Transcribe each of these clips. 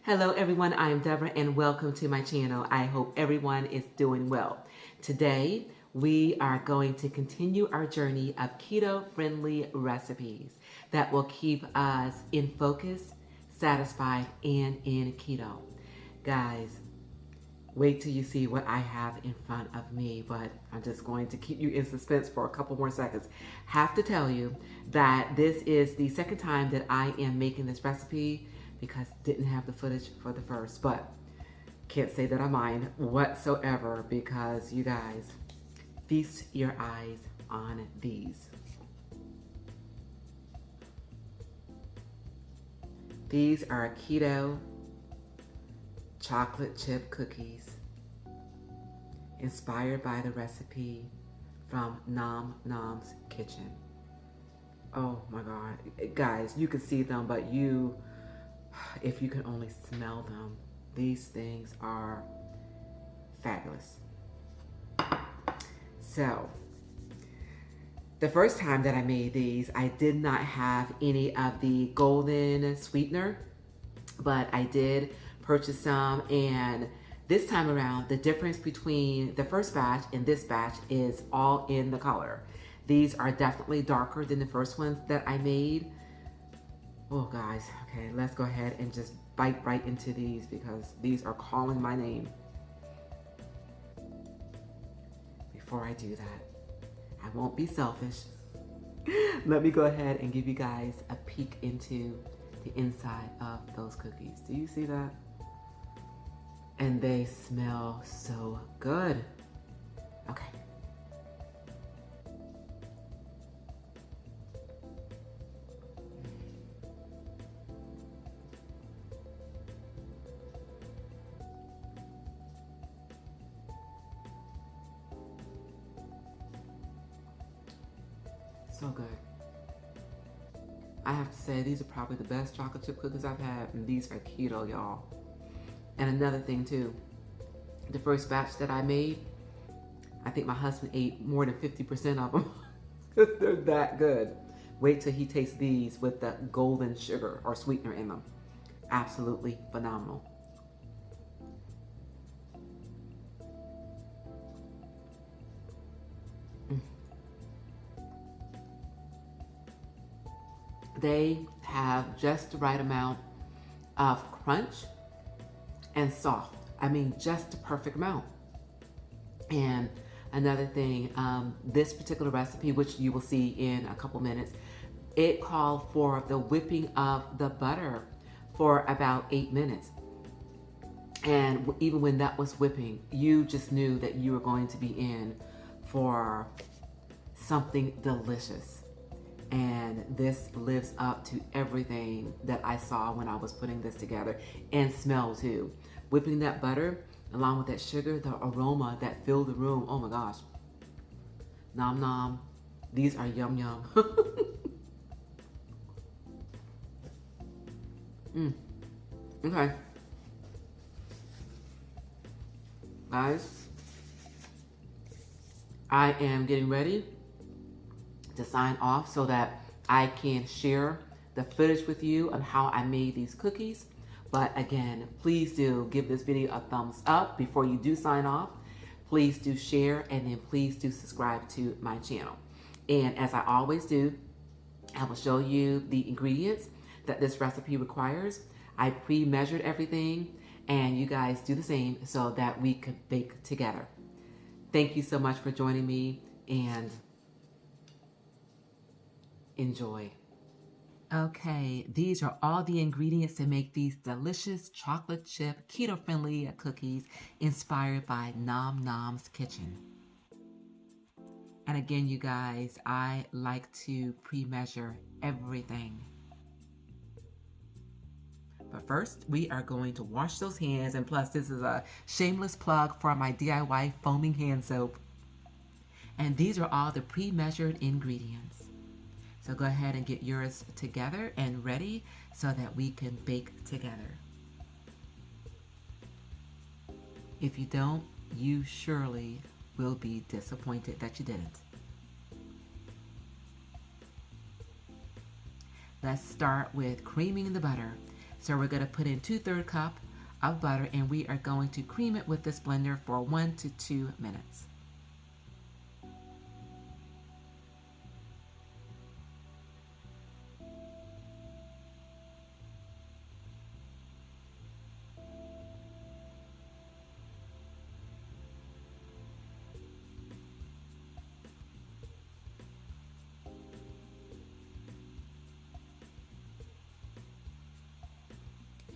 Hello everyone, I am Deborah and welcome to my channel. I hope everyone is doing well. Today, we are going to continue our journey of keto-friendly recipes that will keep us in focus, satisfied, and in keto. Guys, wait till you see what I have in front of me, but I'm just going to keep you in suspense for a couple more seconds. Have to tell you that this is the second time that I am making this recipe because didn't have the footage for the first, but can't say that I mind whatsoever because you guys, feast your eyes on these. These are keto chocolate chip cookies inspired by the recipe from Gnom Gnom's kitchen. Oh my God. Guys, you can see them, but if you can only smell them, these things are fabulous. So, the first time that I made these, I did not have any of the golden sweetener, but I did purchase some, and this time around, the difference between the first batch and this batch is all in the color. These are definitely darker than the first ones that I made. Oh guys, okay, let's go ahead and just bite right into these because these are calling my name. Before I do that, I won't be selfish. Let me go ahead and give you guys a peek into the inside of those cookies. Do you see that? And they smell so good. Okay. So good. I have to say, these are probably the best chocolate chip cookies I've had, and these are keto, y'all. And another thing too, the first batch that I made, I think my husband ate more than 50% of them. They're that good. Wait till he tastes these with the golden sugar or sweetener in them. Absolutely phenomenal. They have just the right amount of crunch and soft. I mean, just the perfect amount. And another thing, this particular recipe, which you will see in a couple minutes, it called for the whipping of the butter for about 8 minutes. And even when that was whipping, you just knew that you were going to be in for something delicious. And this lives up to everything that I saw when I was putting this together, and smell too. Whipping that butter along with that sugar, the aroma that filled the room. Oh my gosh. Nom nom. These are yum yum. Okay. Guys, I am getting ready to sign off so that I can share the footage with you on how I made these cookies. But again, please do give this video a thumbs up before you do sign off. Please do share, and then please do subscribe to my channel. And as I always do, I will show you the ingredients that this recipe requires. I pre-measured everything, and you guys do the same so that we could bake together. Thank you so much for joining me, and enjoy. Okay, these are all the ingredients to make these delicious chocolate chip keto-friendly cookies inspired by Gnom Gnom's kitchen. And again, you guys, I like to pre-measure everything. But first, we are going to wash those hands, and plus this is a shameless plug for my DIY foaming hand soap. And these are all the pre-measured ingredients. So go ahead and get yours together and ready so that we can bake together. If you don't, you surely will be disappointed that you didn't. Let's start with creaming the butter. So we're going to put in 2/3 cup of butter, and we are going to cream it with this blender for 1 to 2 minutes.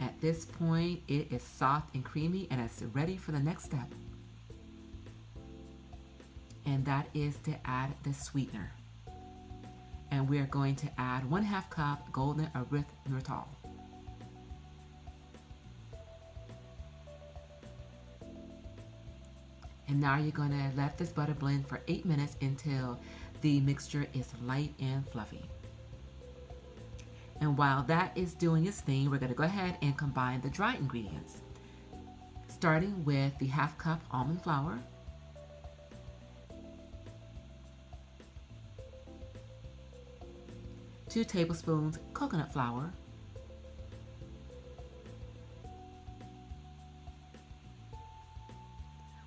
At this point, it is soft and creamy, and it's ready for the next step. And that is to add the sweetener. And we are going to add 1/2 cup golden erythritol. And now you're going to let this butter blend for 8 minutes until the mixture is light and fluffy. And while that is doing its thing, we're going to go ahead and combine the dry ingredients. Starting with the 1/2 cup almond flour, 2 tablespoons coconut flour,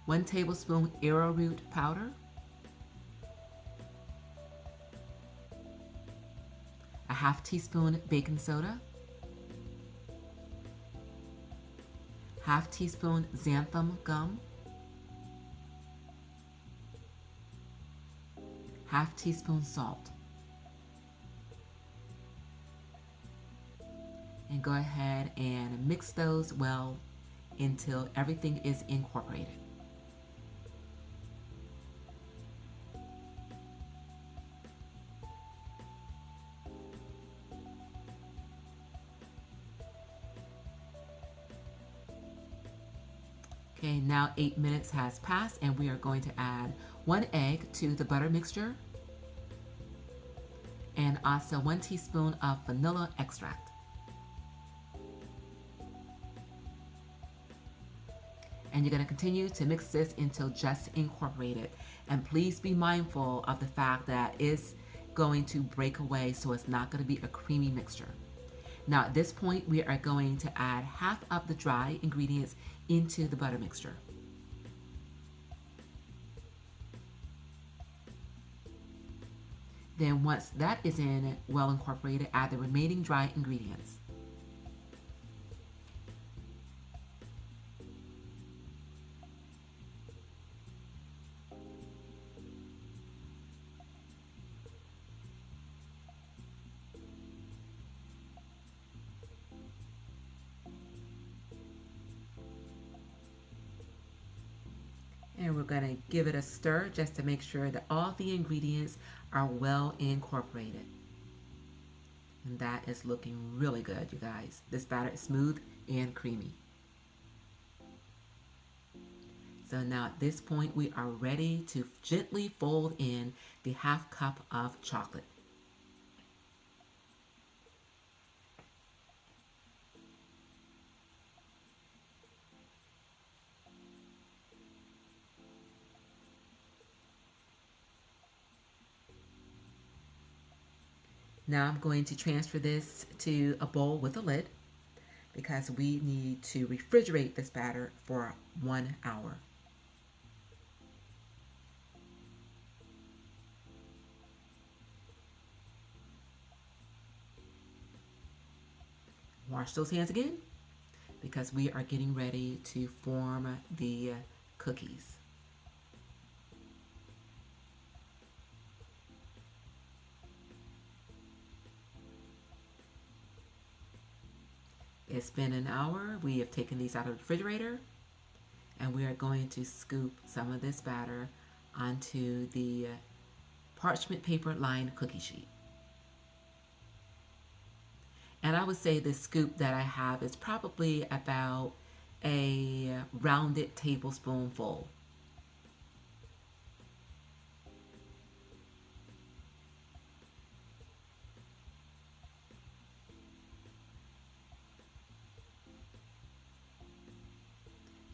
1 tablespoon arrowroot powder, a 1/2 teaspoon baking soda, 1/2 teaspoon xanthan gum, 1/2 teaspoon salt. And go ahead and mix those well until everything is incorporated. Okay, now 8 minutes has passed, and we are going to add 1 egg to the butter mixture and also 1 teaspoon of vanilla extract. And you're going to continue to mix this until just incorporated. And please be mindful of the fact that it's going to break away, so it's not going to be a creamy mixture. Now at this point, we are going to add 1/2 of the dry ingredients into the butter mixture. Then once that is in well incorporated, add the remaining dry ingredients. And we're going to give it a stir just to make sure that all the ingredients are well incorporated. And that is looking really good, you guys. This batter is smooth and creamy. So now at this point, we are ready to gently fold in the 1/2 cup of chocolate. Now I'm going to transfer this to a bowl with a lid because we need to refrigerate this batter for 1 hour. Wash those hands again because we are getting ready to form the cookies. It's been an hour. We have taken these out of the refrigerator, and we are going to scoop some of this batter onto the parchment paper lined cookie sheet. And I would say the scoop that I have is probably about a rounded tablespoonful.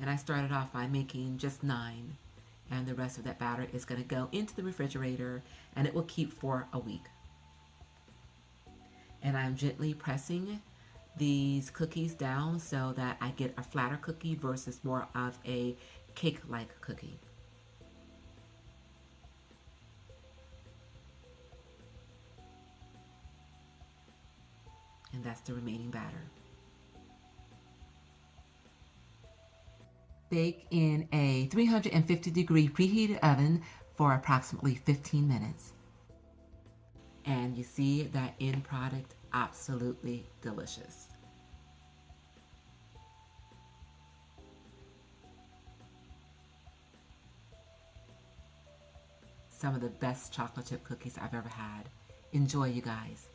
And I started off by making just 9, and the rest of that batter is going to go into the refrigerator, and it will keep for a week. And I'm gently pressing these cookies down so that I get a flatter cookie versus more of a cake-like cookie. And that's the remaining batter. Bake in a 350-degree preheated oven for approximately 15 minutes. And you see that end product, absolutely delicious. Some of the best chocolate chip cookies I've ever had. Enjoy, you guys.